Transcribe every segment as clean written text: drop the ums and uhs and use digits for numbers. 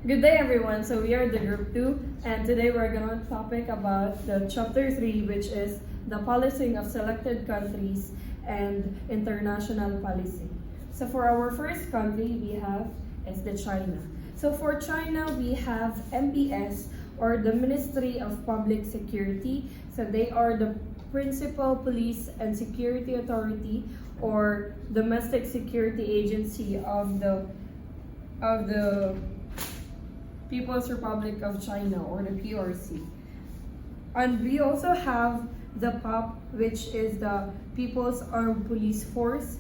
Good day, everyone. So we are the group 2, and today we're going to topic about the chapter 3, which is the policing of selected countries and international policy. So for our first country, we have is the China. So for China, we have MPS, or the Ministry of Public Security. So they are the principal police and security authority or domestic security agency of the People's Republic of China, or the PRC. And we also have the PAP, which is the People's Armed Police Force.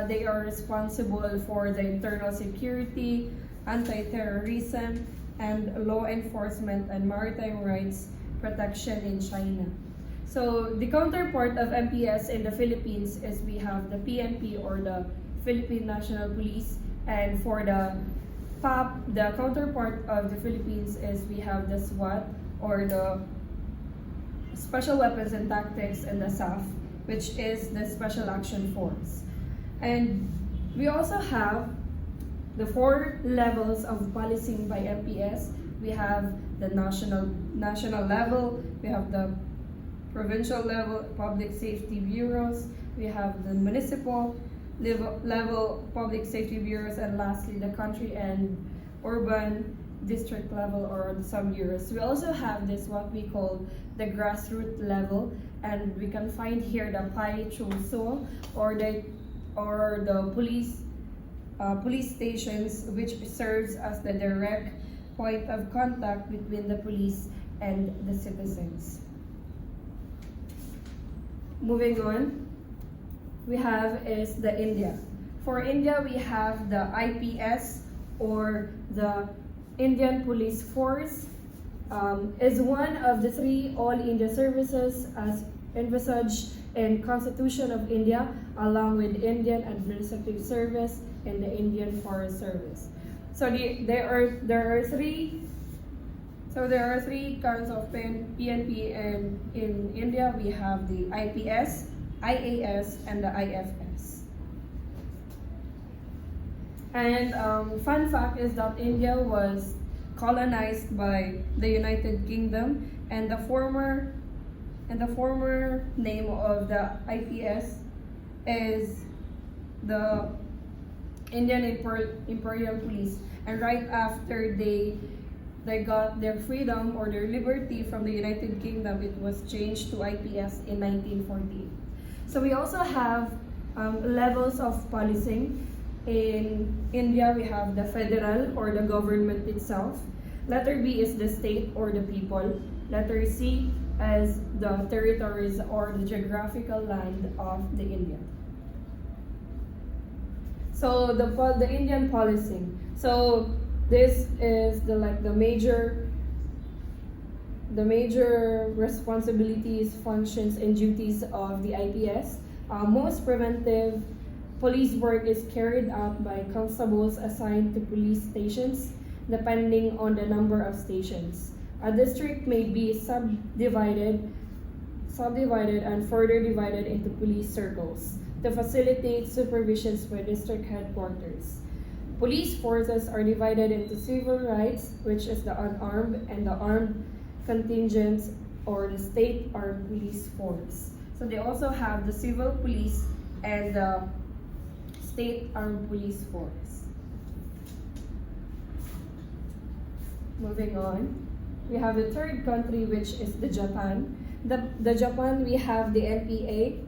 They are responsible for the internal security, anti-terrorism, and law enforcement and maritime rights protection in China. So the counterpart of MPS in the Philippines is we have the PNP, or the Philippine National Police, and for the PAP, the counterpart of the Philippines is we have the SWAT, or the Special Weapons and Tactics, and the SAF, which is the Special Action Force. And we also have the 4 levels of policing by MPS. We have the national level, we have the provincial level public safety bureaus, we have the municipal level public safety bureaus, and lastly the country and urban district level, or some bureaus. We also have this what we call the grassroots level, and we can find here the Pai Chu So, or the police stations, which serves as the direct point of contact between the police and the citizens. Moving on, we have is the India. For India, we have the IPS, or the Indian Police Force, is one of the 3 All India services as envisaged in Constitution of India, along with Indian Administrative Service and the Indian Forest Service. So there are three kinds of PNP, and in India we have the IPS, IAS, and the IFS. And fun fact is that India was colonized by the United Kingdom, and the former name of the IPS is the Indian Imperial Police. And right after they got their freedom or their liberty from the United Kingdom, it was changed to IPS in 1948. So we also have levels of policing. In India, we have the federal, or the government itself. Letter B is the state or the people. Letter C as the territories or the geographical land of the India. So the Indian policing. So this is the major responsibilities, functions, and duties of the IPS. Most preventive police work is carried out by constables assigned to police stations, depending on the number of stations. A district may be subdivided and further divided into police circles to facilitate supervisions by district headquarters. Police forces are divided into civil rights, which is the unarmed, and the armed contingents, or the state armed police force. So they also have the civil police and the state armed police force. Moving on, we have the third country, which is the Japan. The Japan, we have the NPA,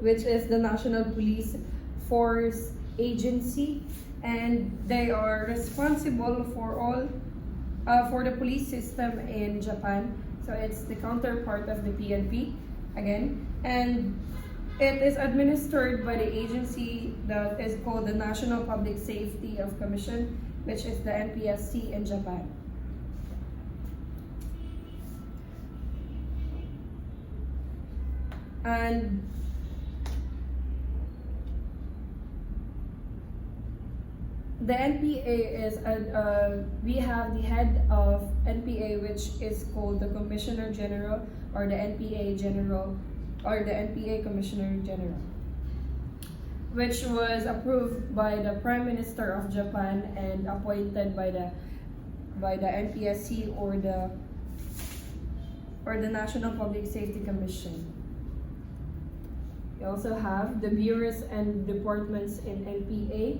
which is the National Police Force Agency, and they are responsible for the police system in Japan. So it's the counterpart of the PNP again, and it is administered by the agency that is called the National Public Safety of Commission, which is the NPSC in Japan. And the NPA is we have the head of NPA, which is called the Commissioner General, or the NPA General, or the NPA Commissioner General, which was approved by the Prime Minister of Japan and appointed by the by the NPSC or the National Public Safety Commission. We also have the bureaus and departments in NPA.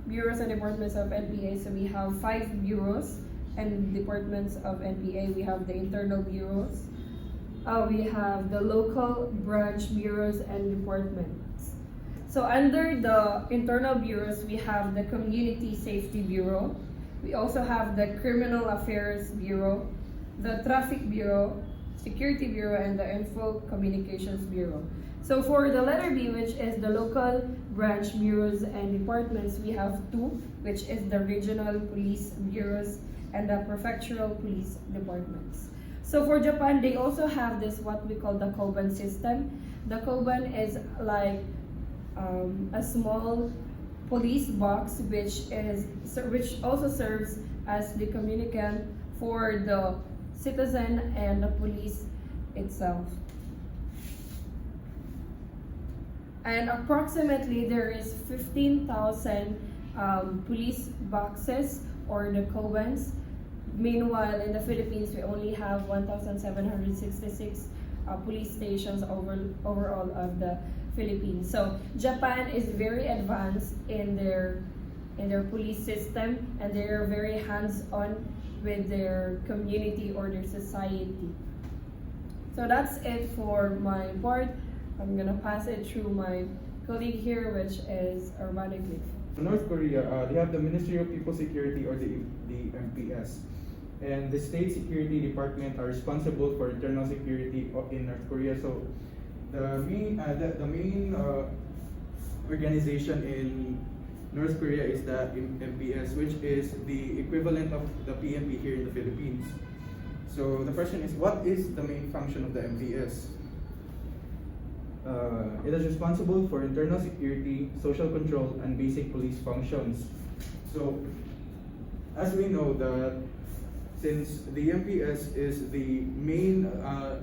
Bureaus and departments of NPA. So we have 5 bureaus and departments of NPA. We have the internal bureaus. We have the local branch bureaus and departments. So under the internal bureaus, we have the Community Safety Bureau. We also have the Criminal Affairs Bureau, the Traffic Bureau, Security Bureau, and the Info Communications Bureau. So for the letter B, which is the local branch bureaus and departments, we have 2, which is the regional police bureaus and the prefectural police departments. So for Japan, they also have this what we call the Koban system. The Koban is like a small police box which also serves as the communicant for the citizen and the police itself. And approximately there is 15,000 police boxes or the Kobans. Meanwhile, in the Philippines, we only have 1,766 police stations overall of the Philippines. So Japan is very advanced in their police system, and they are very hands-on with their community or their society. So that's it for my part. I'm gonna pass it through my colleague here, which is Urbanic Leaf. North Korea, they have the Ministry of People Security or the MPS. And the State Security Department are responsible for internal security in North Korea. So the main organization in North Korea is the MPS, which is the equivalent of the PNP here in the Philippines. So the question is, what is the main function of the MPS? It is responsible for internal security, social control, and basic police functions. So, as we know that since the MPS is the main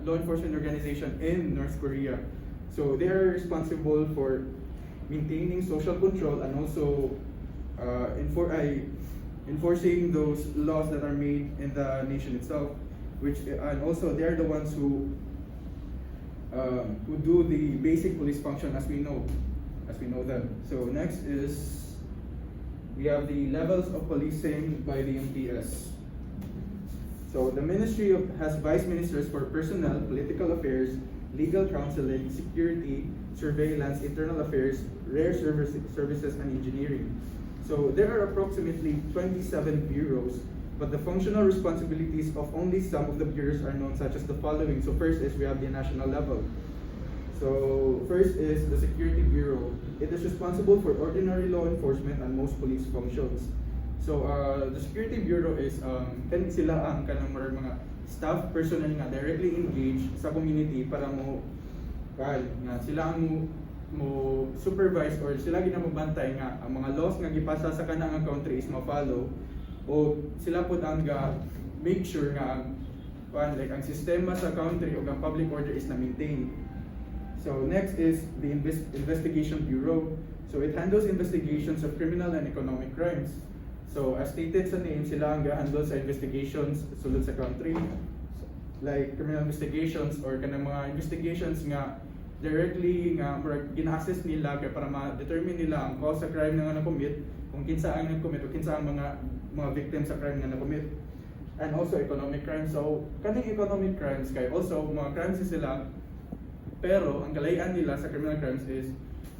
law enforcement organization in North Korea, so they are responsible for maintaining social control and also enforcing those laws that are made in the nation itself. And also they are the ones who do the basic police function as we know them. So next is we have the levels of policing by the MPS. So the ministry has vice ministers for personnel, political affairs, legal counseling, security, surveillance, internal affairs, rare services, and engineering. So there are approximately 27 bureaus, but the functional responsibilities of only some of the bureaus are known, such as the following. So first is we have the national level. So first is the Security Bureau. It is responsible for ordinary law enforcement and most police functions. So the Security Bureau is sila ang kanang mga staff personnel nga directly engaged sa community para sila ang mo supervise or sila ginamabantay nga ang mga laws nga gipasa sa kanang country is ma-follow, o sila pud ang make sure nga ang sistema sa country o ang public order is na-maintain. So next is the Investigation Bureau. So it handles investigations of criminal and economic crimes. So as stated sa name, sila ang handle sa investigations sulod sa country, like criminal investigations or kanang mga investigations nga directly nga gina-assess nila kay para ma-determine nila ang cause sa crime nga na-commit, kung kinsa ang nag-commit o kinsa ang mga victims sa crime nga na-commit. And also economic crimes. So kaning economic crimes kay also mga crimes sila, pero ang kalayan nila sa criminal crimes is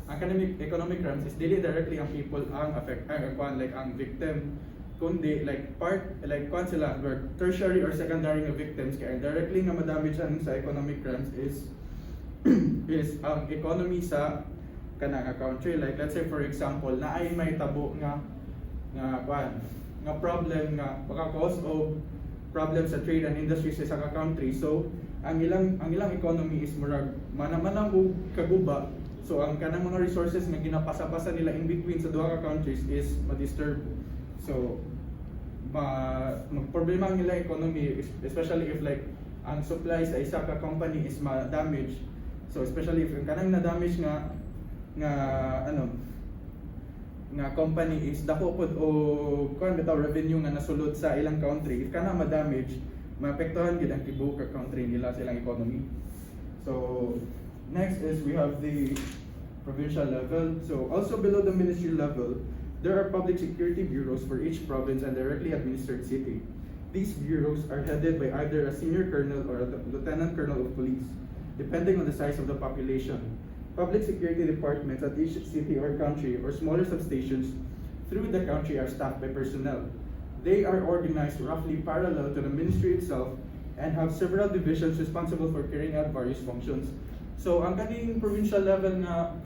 ang economic crimes is dili directly ang people ang ang victim, kundi sila tertiary or secondary nga victims, kaya directly nga madamage sa economic crimes is ang economy sa kanang country. Like let's say for example, naay may tabo nga problem nga maka-cause of problem sa trade and industry sa isang country. So ang ilang economy is murag manang kaguba. So ang kanang mga resources nga ginapasa-pasa nila in between sa duha ka countries is ma-disturb. So magproblema ang nila economy, especially if ang supply sa isa ka company is ma-damage. So especially if kanang na-damage nga nga company is dako pod o kuan bitaw revenue nga nasulod sa ilang country, if kana ma-damage, maapektuhan gid ang tibuok ka country nila sa ilang economy. So next is we have the provincial level. So also below the ministry level, there are public security bureaus for each province and directly administered city. These bureaus are headed by either a senior colonel or a lieutenant colonel of police, depending on the size of the population. Public security departments at each city or country or smaller substations through the country are staffed by personnel. They are organized roughly parallel to the ministry itself and have several divisions responsible for carrying out various functions. So ang kaning provincial level nga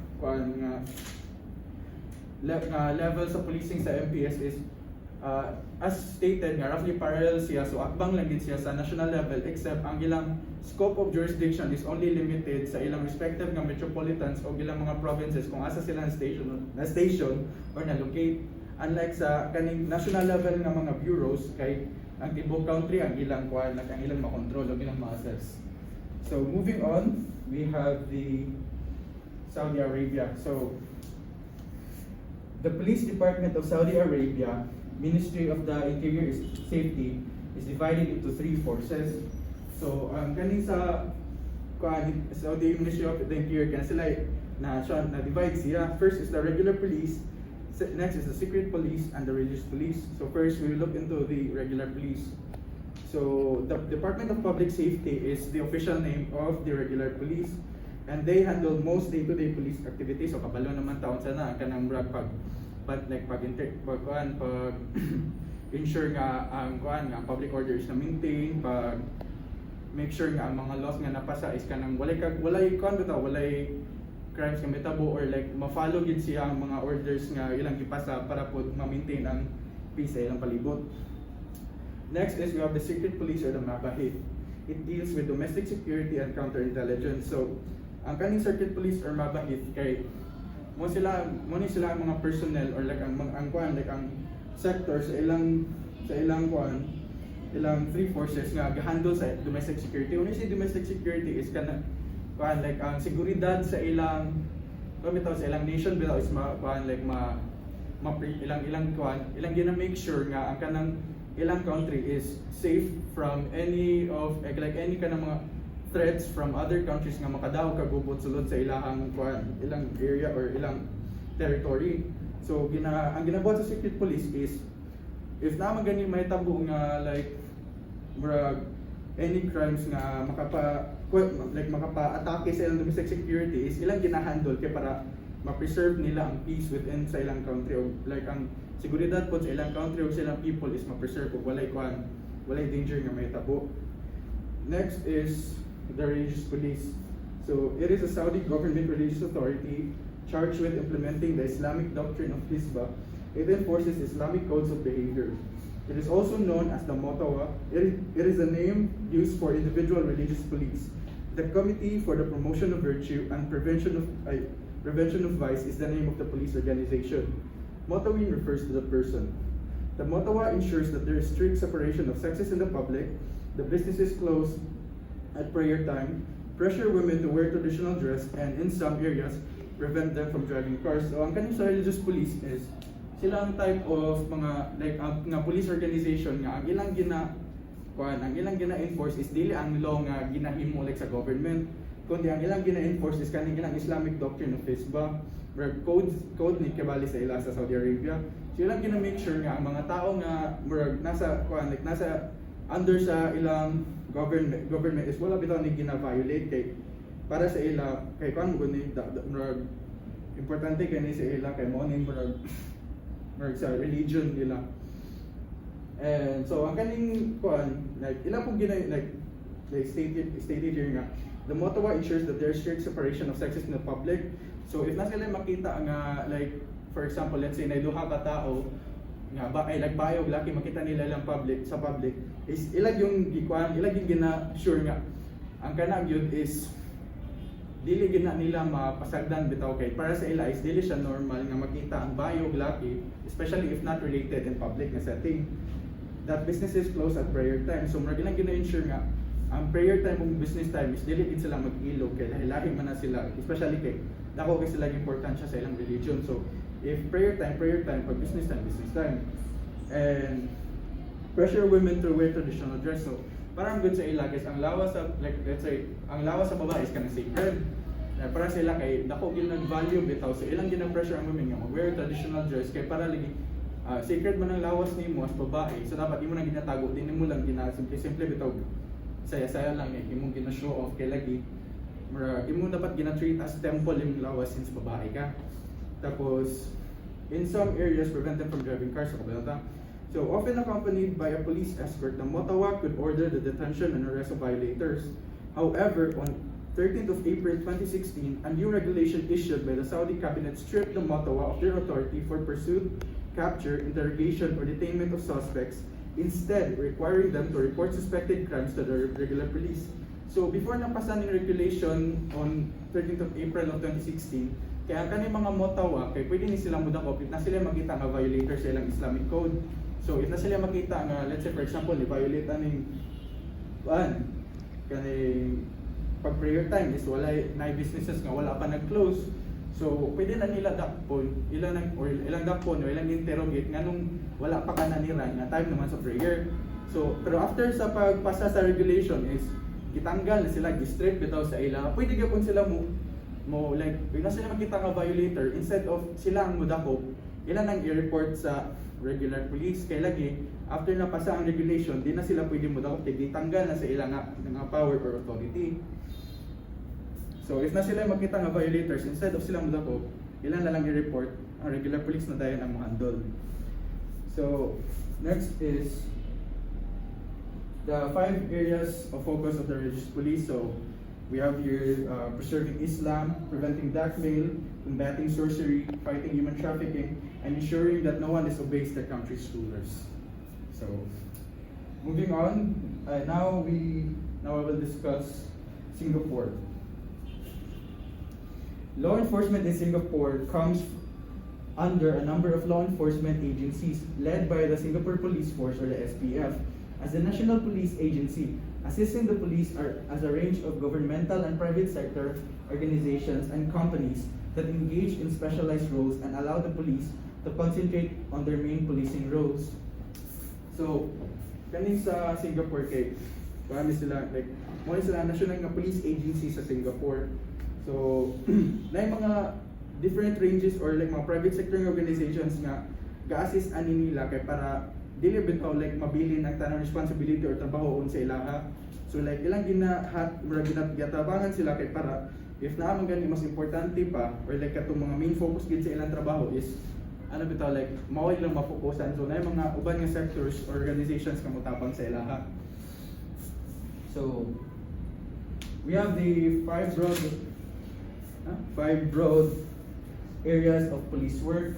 level sa policing sa MPS is as stated nga roughly parallel siya, so akbang lang din siya sa national level, except ang ilang scope of jurisdiction is only limited sa ilang respective nga metropolitans o ilang mga provinces kung asa sila na station or na locate, unlike sa kaning national level nga mga bureaus kay ang tibuok country ang ilang ang ilang makontrol o ilang ma-assess. So moving on, we have the Saudi Arabia. So the police department of Saudi Arabia, Ministry of the Interior Safety, is divided into three forces. So kaning sa Saudi Ministry of the Interior kan sila na divide siya. First is the regular police, next is the secret police and the religious police. So first we will look into the regular police. So the Department of Public Safety is the official name of the regular police, and they handle most day-to-day police activities. So kabalo naman taon sana ang kanang pag ensure nga ang public order is na maintain, pag make sure nga ang mga laws nga napasa is kanang walay crimes nga metabo or like ma-follow gid siya ang mga orders nga ilang gipasa para pod ma-maintain ang peace sa ilang palibot. Next is we have the secret police or the Mabahith. It deals with domestic security and counterintelligence. So ang kaning secret police or Mabahith kay mo sila ang mga personnel or like ang sector sa ilang three forces nga gahandle sa domestic security. Una si domestic security is ang seguridad sa ilang nation bill is ilang gina-make sure nga ang kanang ilang country is safe from any kanang mga threats from other countries nga makadaog kagubot sulod sa ilang area or ilang territory. So ang ginabuhat sa secret police is if naman gani may tabo nga any crimes nga makapa-atake sa ilang domestic security is ilang ginahandle kay para ma-preserve nila ang peace within sa ilang country o ang seguridad po sa ilang country o sa ilang people is ma-preserve o walay danger nga may tabo. Next is the religious police. So it is a Saudi government religious authority charged with implementing the Islamic doctrine of Hizbah. It enforces Islamic codes of behavior. It is also known as the Motawa. It is a name used for individual religious police. The Committee for the Promotion of Virtue and Prevention of Vice is the name of the police organization. Motawin refers to the person. The Motawa ensures that there is strict separation of sexes in the public, the business is closed at prayer time, pressure women to wear traditional dress, and in some areas, prevent them from driving cars. So ang kaning sa religious police is sila ang type of mga nga police organization nga ang ilang gina-enforce is dili ang law nga ginahimo sa government, kundi ang ilang gina-enforce is kaning ilang Islamic doctrine of Hizbah, code ni kabali sa ila sa Saudi Arabia. So ilang gina-make sure nga ang mga tao nga nasa under sa ilang government is wala bitaw ni gina-violate kay para sa ila kay importante kani sa ila kay mo ni sa religion nila. And so ang kaning ilang pong stated here nga the Motawa ensures that there is strict separation of sexes in the public. So if na sila makita nga for example, let's say na duha ka tao nga bayog laki makita nila lang sa public is ilag yung gina-sure nga ang kanang yun is dili gina nila mapasagdan bitaw kay para sa ila is dili siya normal nga makita ang bayog laki, especially if not related in public na setting, that business is closed at prayer time. So mura gina-ensure nga ang prayer time ug business time is dili gid sila mag-ilog kay lahi man na sila, especially kay dako kay sila importansya sa ilang religion. So If prayer time, pag business time. And pressure women to wear traditional dress. So, parang good sa ila, guys, ang lawas sa, like, let's say, ang lawas sa babae is kanang sacred. Para sila kay dako gil nag-value bitaw, so ilang gina-pressure ang women nga mag-wear traditional dress kay para lagi sacred man ang lawas nimo as babae, so dapat imo na ginatago, din mo lang simple bitaw saya-saya lang imong gina-show off kay lagi imo dapat gina-treat as temple imong lawas since babae ka. Tapos in some areas prevent them from driving cars, so often accompanied by a police escort, the motawa could order the detention and arrest of violators. However, on 13th of April 2016, a new regulation issued by the Saudi cabinet stripped the motawa of their authority for pursuit, capture, interrogation, or detainment of suspects, instead requiring them to report suspected crimes to the regular police. So before napasan yung regulation on 13th of April of 2016, kaya kani mga motawa, kay pwede ni sila mudakop, if na sila makita nga violator sa ilang Islamic code. So if na sila makita nga, let's say for example, ni-violate aning kaning pag prayer time is wala na businesses nga wala pa nag-close, so pwede na nila dakpon ilang dakpon o ilang interrogate nga nung wala pa kananira nga time naman sa prayer. So pero after sa pagpasa sa regulation is gitanggal na sila, gi-strip bitaw sa ila, pwede gyapon sila mo like pag na sila makita nga violator, instead of sila ang mudakop, ila nang i-report sa regular police kay lagi after na pasa ang regulation di na sila pwede mudakop kay gitanggal na sa ila nga power or authority. So if na sila makita nga violators, instead of silang mudakop, ilan na lang i-report, ang regular police na dayon ang handle. So next is the 5 areas of focus of the religious police. So we have here preserving Islam, preventing blackmail, combating sorcery, fighting human trafficking, and ensuring that no one disobeys their country's rulers. So moving on, now I will discuss Singapore. Law enforcement in Singapore comes under a number of law enforcement agencies led by the Singapore Police Force, or the SPF, as the national police agency. Assisting the police as a range of governmental and private sector organizations and companies that engage in specialized roles and allow the police to concentrate on their main policing roles. So, kaning sa Singapore kay marami sila, like mo sila national nga police agency sa Singapore. So, na yung mga different ranges or like mga private sector organizations nga ga-assist ani nila kay para dili bitaw like mabilin ang tanang responsibility or trabaho sa ilaha. So like ilang ginatabangan sila kay para if naamang gani mas importante pa or like katong mga main focus gid sa ilang trabaho is ano bitaw like mao ilang mafokusan. So na yung mga uban nga sectors or organizations kamo tapang sa ilaha. So we have the five broad areas of police work.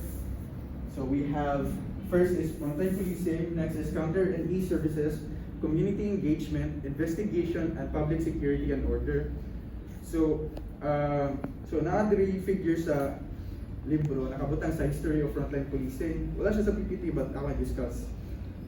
So we have, first is frontline policing, next is counter and e-services, community engagement, investigation, and public security and order. So na-three figures sa libro, nakabutang sa history of frontline policing. Wala siya sa PPT but I will discuss.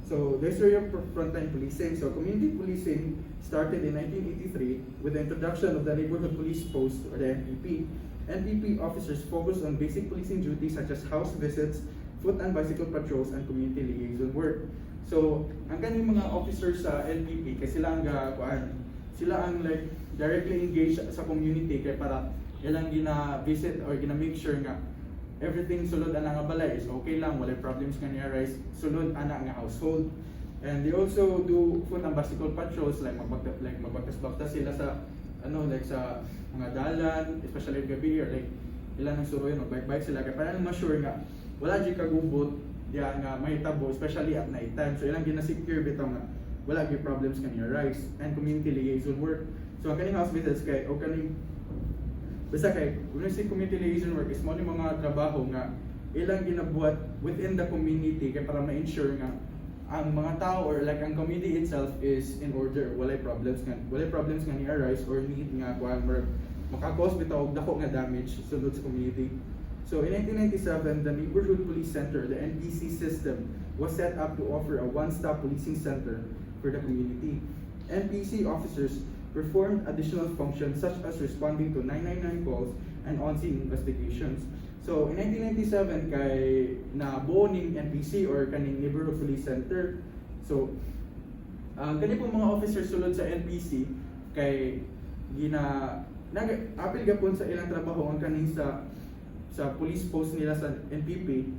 So the history of frontline policing. So community policing started in 1983 with the introduction of the neighborhood police post, or the NPP. NPP officers focused on basic policing duties such as house visits, foot and bicycle patrols, and community liaison work. So ang kaning mga officers sa NPP kasi sila ang like directly engaged sa community kay para ilang gina-visit or gina-make sure nga everything sulod ana nga balay is okay lang, wala problems nga ni-arise sulod ana nga household. And they also do foot and bicycle patrols, like magbaktas-baktas sila sa like sa mga dalan, especially gabi, or like ilan ang suroy magbike-bike sila kay para lang ma-sure nga wala di kagubot diya nga mahitabo, especially at night time. So ilang gina-secure bitaw nga wala gyud problems nga ni-arise. And community liaison work. So ang kaning house visits kay o kaning basta kay kung si community liaison work is mo ni mga trabaho nga ilang ginabuhat within the community kay para ma-ensure nga ang mga tao or like ang community itself is in order, walay problems nga ni arise or need nga kuan maka-cause bitaw og dako nga damage sulod sa community. So in 1997, the Neighborhood Police Center, the NPC system, was set up to offer a one-stop policing center for the community. NPC officers performed additional functions such as responding to 999 calls and on-scene investigations. So in 1997 kay nabuo ning NPC or kaning Neighborhood Police Center. So ang kani pong mga officers sulod sa NPC kay nag-apil gapon sa ilang trabaho ang kaning sa police post nila sa NPP.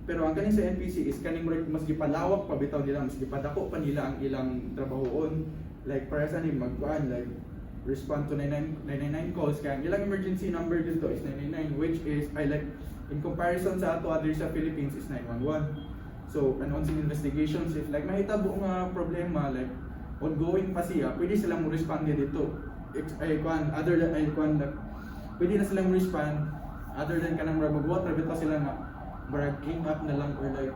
Pero ang kaning sa NPC is kaning mas gipalawak pa bitaw nila, mas gipadako pa nila ang ilang trabahoon. Like para sa ni magkuan like respond to 999 calls kaya ang ilang emergency number dito is 999, which is like in comparison sa ato others sa Philippines is 911. So announcing investigations if like mahitabo nga problema like ongoing pa siya, pwede silang mo respond dito. Other than pwede na silang respond other than kanang magwater bitaw sila nga clean up na lang or like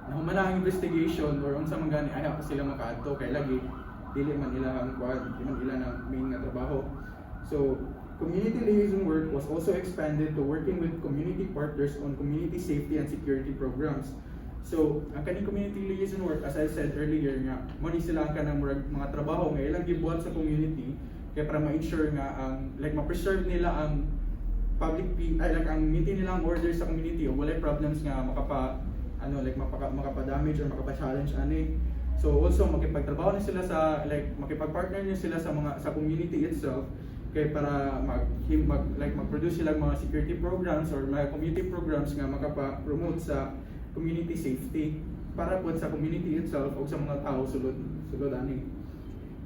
humana ang investigation or unsa man gani ayaw sila makaadto kay lagi dili man ila ang di man ila ang main nga trabaho. So community liaison work was also expanded to working with community partners on community safety and security programs. So ang kaning community liaison work, as I said earlier nga, mo ni sila ang kanang mga trabaho nga ilang gibuhat sa community kay para ma-ensure nga ang like ma-preserve nila ang like ang maintain nila ang order sa community o walay problems nga makapa-damage or makapa-challenge ani. So also makipagtrabaho na sila sa like makipag-partner na sila sa community itself kay para mag-produce sila mga security programs or mga community programs nga makapa-promote sa community safety para po sa community itself o sa mga tao sulod ani.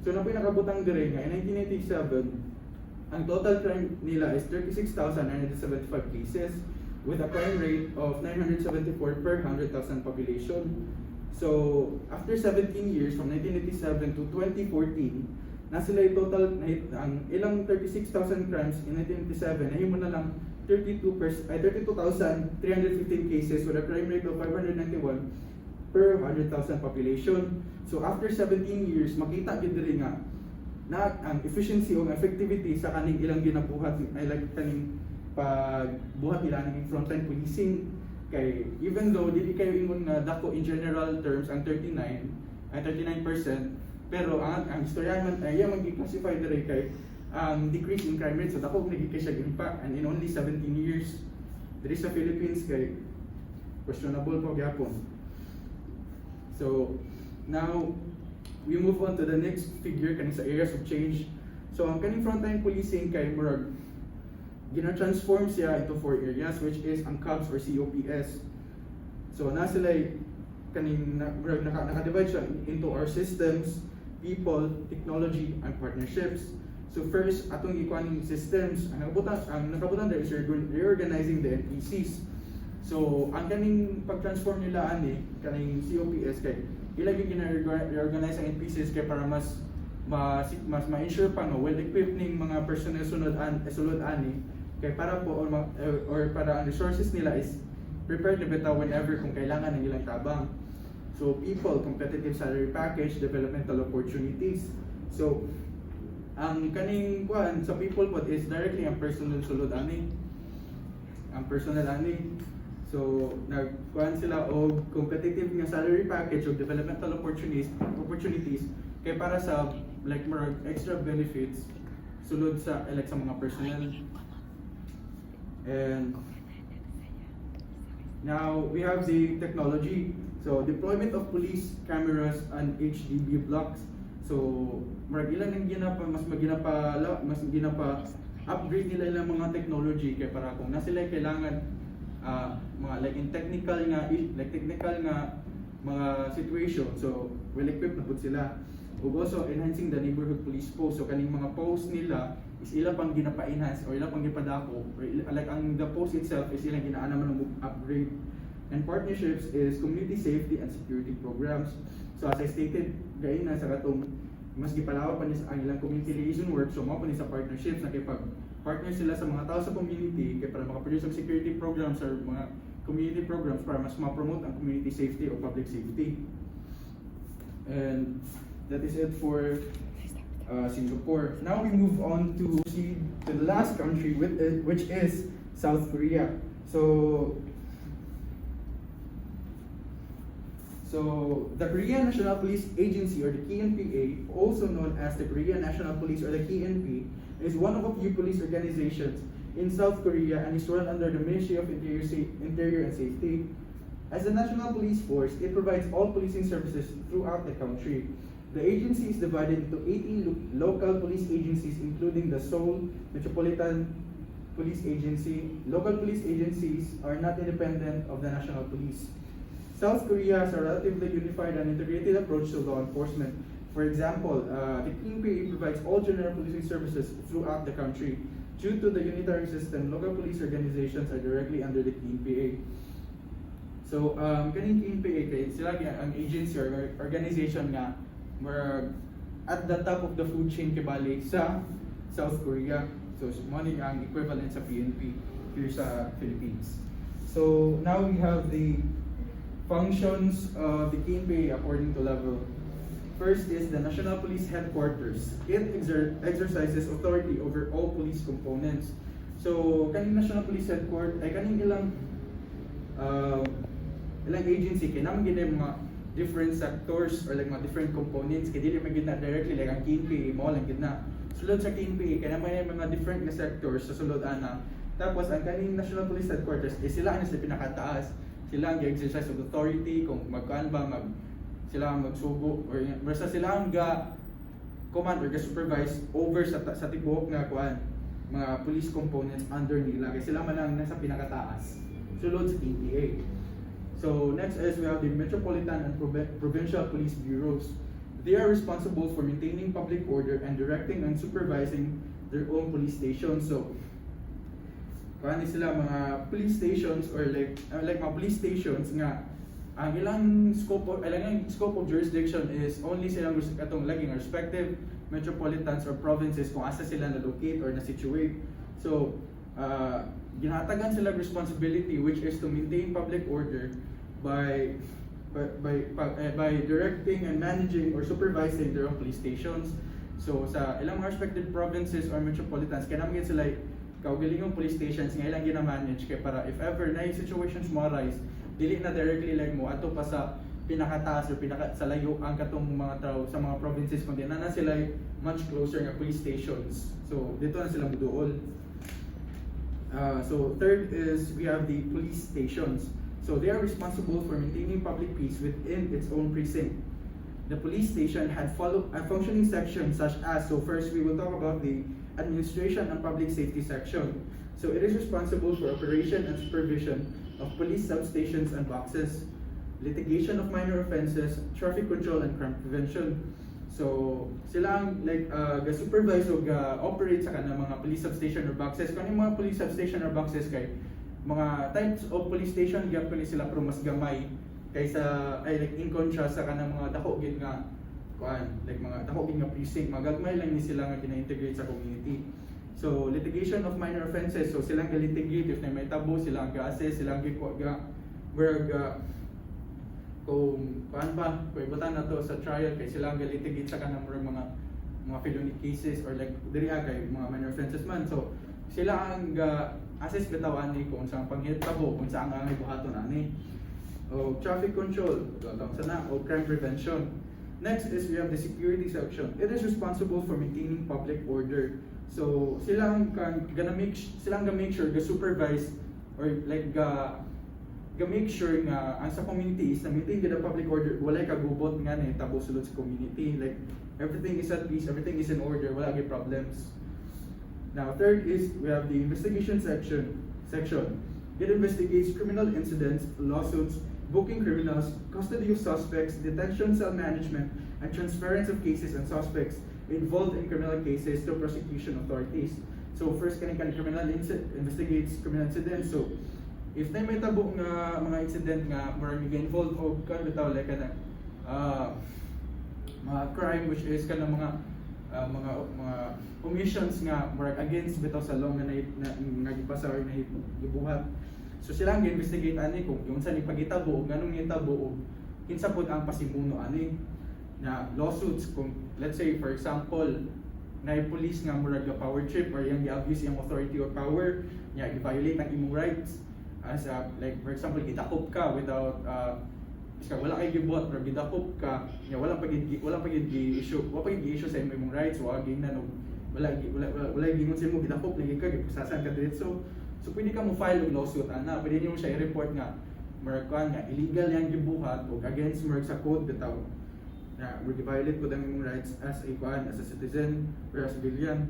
So na pinakabutang dire nga in 1987 ang total crime nila is 36,975 cases with a crime rate of 974 per 100,000 population. So, after 17 years, from 1987 to 2014, na sila yung total, ang ilang 36,000 crimes in 1987, nahimo na lang 32,315 cases with a crime rate of 591 per 100,000 population. So, after 17 years, makita gid diri nga na ang efficiency o effectivity sa kaning ilang ginabuhat ay like kaning pagbuhat nila ng frontline policing kay even though dili kayo ingon nga dako in general terms ang 39% pero ang istorya man ay magi-classify dire kay decrease in crime rate so dako naging siya impact and in only 17 years diri sa Philippines kay questionable po gyapon. So now we move on to the next figure kaning sa areas of change. So ang kaning frontline policing kay murag gina-transform siya into 4 areas which is ang COPS or COPS. So na sila kaning naka-divide siya into our systems, people, technology, and partnerships. So first atong ikuaning systems ang nakabutan there is reorganizing the NPCs. So ang kaning pag-transform nila ani kaning COPS kay ila gyud gina-reorganize ang NPCs kay para mas ma-ensure pa no well-equipped ning mga personnel sulod ani kay para po or para ang resources nila is prepared na bitaw whenever kung kailangan ng ilang tabang. So people, competitive salary package, developmental opportunities. So ang kaning kuan sa people pod is directly ang personnel sulod ani. Ang personnel ani. So nagkuan sila og competitive nga salary package o developmental opportunities kay para sa like more extra benefits sulod sa sa mga personnel. And now we have the technology. So deployment of police cameras and HDB blocks. So marag ilan ang mas upgrade nila ilang mga technology kay para kung na sila kailangan mga like in technical nga mga situation so well equipped na pud sila. Ug also enhancing the neighborhood police post. So kaning mga post nila is ila pang ginapa-enhance or ila pang gipadako or like ang the post itself is ilang ginaana man upgrade. And partnerships is community safety and security programs. So as I stated gain na sa katong mas gipalawak pa niya ang ilang community liaison work so mao pa ni sa partnerships na kay partner sila sa mga tao sa community kay para makaproduce og security programs or mga community programs para mas ma-promote ang community safety o public safety. And that is it for Singapore. Now we move on to the last country which is South Korea. So the Korean National Police Agency or the KNPA, also known as the Korean National Police or the KNP, is one of a few police organizations in South Korea and is run under the Ministry of Interior and Safety. As a national police force, it provides all policing services throughout the country. The agency is divided into 18 local police agencies, including the Seoul Metropolitan Police Agency. Local police agencies are not independent of the national police. South Korea has a relatively unified and integrated approach to law enforcement. For example, the KNPA provides all general policing services throughout the country. Due to the unitary system, local police organizations are directly under the KNPA. So, kaning KNPA, kay sila ang agency or organization nga were at the top of the food chain kibali sa South Korea. So, money ang equivalent sa PNP here sa Philippines. So, now we have the functions of the KNPA according to level. First is the National Police Headquarters. It exercises authority over all police components. So, kaning National Police Headquarters, ay kaning ilang agency, kaya naman gina mga different sectors or like mga different components, kaya di naman gina directly, like ang KNPA, mo lang gina. Sulod sa KNPA, kaya naman yung mga different na sectors sa sulod ana. Tapos, ang kaning National Police Headquarters, sila ang sa pinakataas. Sila ang exercise of authority, kung magkaan ba, sila ang magsugo or basta sila ang command or supervise over sa tibuok nga kuan mga police components under nila, kaya sila man ang nasa pinakataas sulod sa KNPA. So next is we have the Metropolitan and Provincial Police Bureaus. They are responsible for maintaining public order and directing and supervising their own police stations. So kuan sila mga police stations or like mga police stations nga ang ilang scope of jurisdiction is only silang katong laging respective metropolitans or provinces kung asa sila na-locate or na-situate. So, ginatagan silang responsibility which is to maintain public order by directing and managing or supervising their own police stations. So, sa ilang mga respective provinces or metropolitans, kaya naman sila kaugalingong police stations nga ilang gina-manage kaya para if ever na yung situations mo arise, dili na directly like mo ato pa sa pinakataas or sa layo ang katong mga tao sa mga provinces kundi na sila much closer nga police stations. So dito na sila muduol. So third is we have the police stations. So they are responsible for maintaining public peace within its own precinct. The police station had a functioning section such as, so first we will talk about the administration and public safety section. So it is responsible for operation and supervision of police substations and boxes, litigation of minor offenses, traffic control, and crime prevention. So sila ang ga-supervise o ga-operate sa kanang mga police substation or boxes. Kung yung mga police substation or boxes kay mga types of police station gyapon sila pero mas gamay kaysa in contrast sa kanang mga dako gid nga kuan mga dako gid nga precinct, magagmay lang ni sila nga gina-integrate sa community. So, litigation of minor offenses. So, silang ga-litigate if may tabo, silang ga-assess, silang kung paan pa, kung ibutan na to sa trial, kay silang ga-litigate sa kanang mga felony cases or like, diri kay mga minor offenses man. So, sila ang ga-assess bitawan ni kung saan panghit tabo, kung saan ang ibuhaton ani. O, traffic control, o crime prevention. Next is we have the security section. It is responsible for maintaining public order. So silang make sure ga supervise or like ga make sure nga ang sa community is na maintain the public order, walay kagubot nga ni tabo sulod sa community, like everything is at peace, everything is in order, wala gyud problems. Now third is we have the investigation section. It investigates criminal incidents, lawsuits, booking criminals, custody of suspects, detention, cell management, and transference of cases and suspects involved in criminal cases to prosecution authorities. So first criminal investigates criminal incidents. So if may tabo nga mga incident nga murag involved o bitaw like mga crime which is mga commissions nga murag against bitaw sa law nga gipasa or gibuhat. So sila ang investigate ani kung yung sa nipagitabo nganong nitabo kinsa pud ang pasimuno ani na lawsuits. Kung let's say for example na police nga murag power trip or yung gi-abuse yung authority or power nya gi-violate ang imong rights as like for example gidakop ka without wala kay gibot or gidakop ka nya wala pa gid issue sa imong rights wa gid na wala gingon sa mo gidakop lagi ka gipusasan ka diretso. So pwede ka mo file og lawsuit ana, pwede niyo siya i-report nga markuan nga illegal yang gibuhat o against merg sa code bitaw. Na violate po ang imong rights as a citizen or as civilian.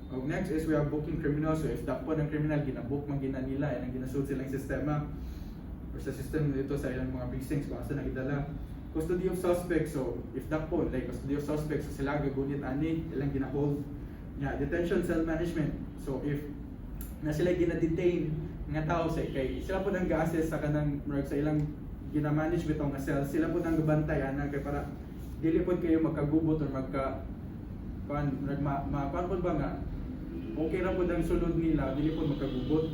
Next is we have booking criminals. So if dakpo ng criminal ginabook man gina nila ang ginasud silang sistema or sa system dito sa ilang mga precincts kung asa nagidala. Custody of suspects. So if dakpo like custody of suspects so sila gagunit ani ilang gina-hold. Detention cell management. So if na sila gina-detain nga tao sa kay sila po nang ga-assess sa kanang sa ilang gina-manage bitaw nga cell, sila po nang gabantay ana kay para dili pod kayo magkagubot or magka po ba nga okay ra po ang sulod nila, dili po magkagubot.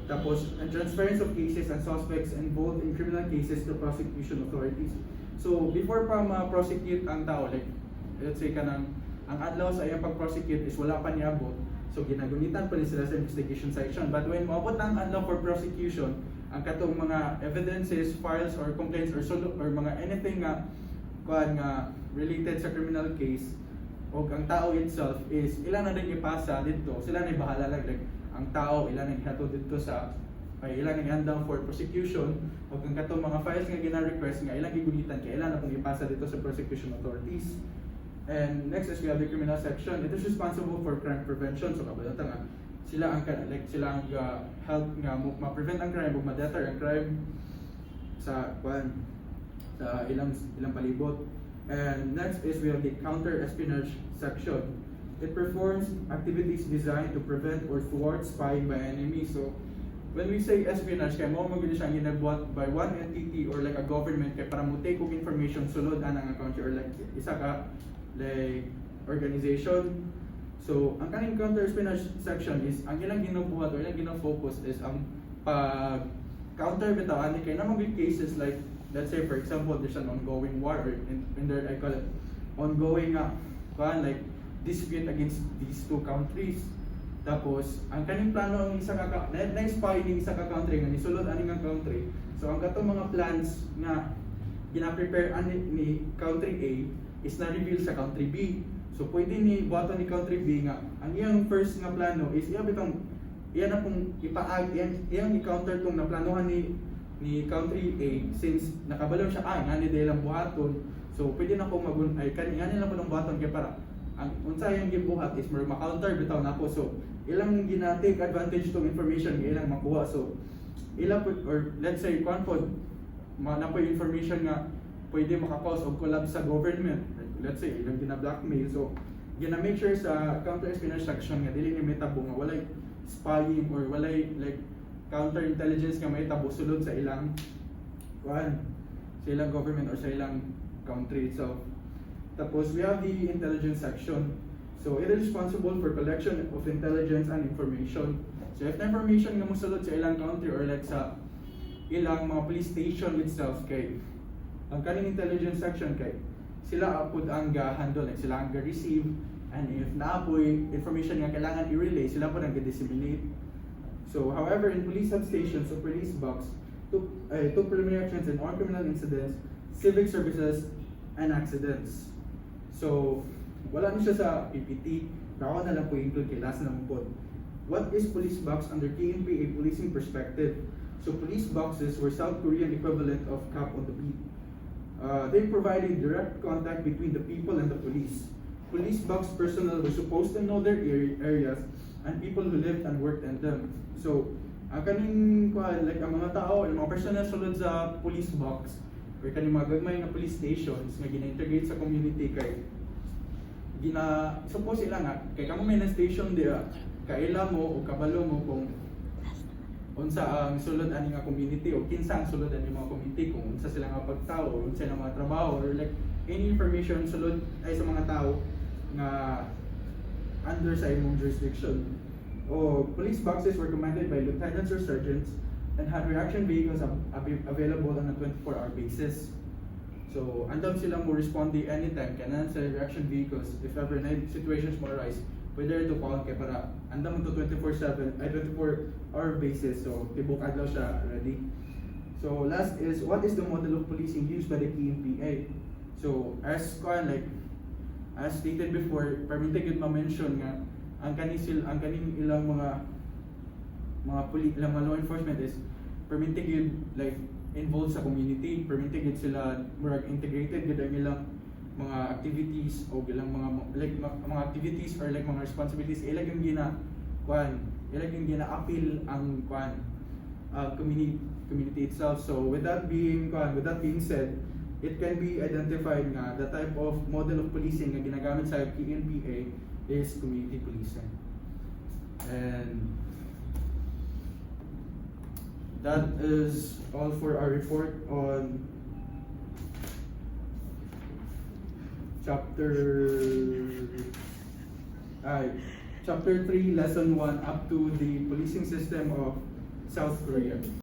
Tapos, ang transference of cases and suspects involved in criminal cases to prosecution authorities. So, before pa ma-prosecute ang tao, like, let's say kanang ang adlaw sa iyang pag-prosecute is wala pa niabot, so ginagunitan pa rin sila sa investigation section. But when maabot ang adlaw for prosecution, ang katong mga evidences, files, or complaints, or mga anything nga related sa criminal case, o ang tao itself is ilan na rin ipasa dito, sila na bahala lang like, ang tao ilan na ihatod dito sa ilan na handang for prosecution o ang katong mga files nga gina-request nga ilang gigulitan kaya ilan na pong ipasa dito sa prosecution authorities. And next is we have the criminal section. It is responsible for crime prevention. So kabalata nga sila ang help nga ma-prevent ang crime o ma-deter ang crime sa ilang palibot. And next is we have the counter-espionage section. It performs activities designed to prevent or thwart spying by enemies. So, when we say espionage, kaya mo magiging siyang ginabuhat by one entity or like a government kaya para mo take og information sulod anang country or like isa ka like organization. So, ang kaning counter-espionage section is ang ilang ginubuhat or ilang gina-focus is ang pag-counter bitaw ani kay namang cases like let's say for example there's an ongoing war or in there I call it ongoing like dispute against these two countries. Tapos ang kaning plano ng isa ka na-spy ning isa ka country nga nisulod ani nga country. So ang katong mga plans nga gina-prepare ani ni country A is na-reveal sa country B. So pwede ni buhaton ni country B nga ang iyang first nga plano is iya na pong ipaag iyang i-counter tong naplanohan ni country A since nakabalaw siya nga ni dahil ang buhaton. So pwede na ko kani lang po ng buhaton kaya para ang unsa yang gibuhat is more ma-counter bitaw nako. So ilang gina-take advantage tong information nga ilang makuha. So ilang or let's say konpod na po information nga pwede maka-cause og collapse sa government. Let's say ilang gina-blackmail. So gina-make sure sa counter-espionage section nga dili ni metabo nga walay spying or walay like counter-intelligence nga may tabo sulod sa ilang government or sa ilang country itself. Tapos we have the intelligence section. So it is responsible for collection of intelligence and information. So if the information nga mosulod sa ilang country or like sa ilang mga police station itself kay ang kaning intelligence section kay sila apod ang ga-handle like sila ang ga-receive and if naapoy information nga kailangan i-relay sila po nang ga-disseminate. So, however, in police substations or police box, took preliminary actions in armed criminal incidents, civic services, and accidents. So, wala na siya sa PPT, pero na lang po include kay last naman po. What is police box under KNPA policing perspective? So, police boxes were South Korean equivalent of cop on the beat. They provided direct contact between the people and the police. Police box personnel were supposed to know their areas and people who lived and worked in them. So, ang kaning like ang mga tao, ang mga personnel sulod sa police box or kaning mga gagmay nga police stations nga gina-integrate sa community kay suppose sila nga kay kamo may na station diha kaila mo o kabalo mo kung unsa ang sulod ani nga community o kinsa ang sulod ani mga community kung unsa sila nga pagtao o unsa ang mga trabaho or like any information sulod ay sa mga tao nga under sa imong jurisdiction. Police boxes were commanded by lieutenants or sergeants and had reaction vehicles available on a 24-hour basis. So, andam sila mo respond anytime kanan sa reaction vehicles if ever na situations mo arise. Pwede ito pa kay para andam to 24/7 ay 24-hour basis. So, tibok adlaw siya ready. So, last is what is the model of policing used by the KNPA? So, as like as stated before, permitted yun ma-mention nga ang kaning ilang mga ilang mga law enforcement is permitted yun like involved sa community, permitted yun sila murag integrated gud ang ilang mga activities o ilang mga like mga activities or like mga responsibilities ilang yung gina-appeal ang community itself. So with that being said, it can be identified nga the type of model of policing na ginagamit sa PNPA is community policing. And that is all for our report on chapter 3, lesson 1 up to the policing system of South Korea.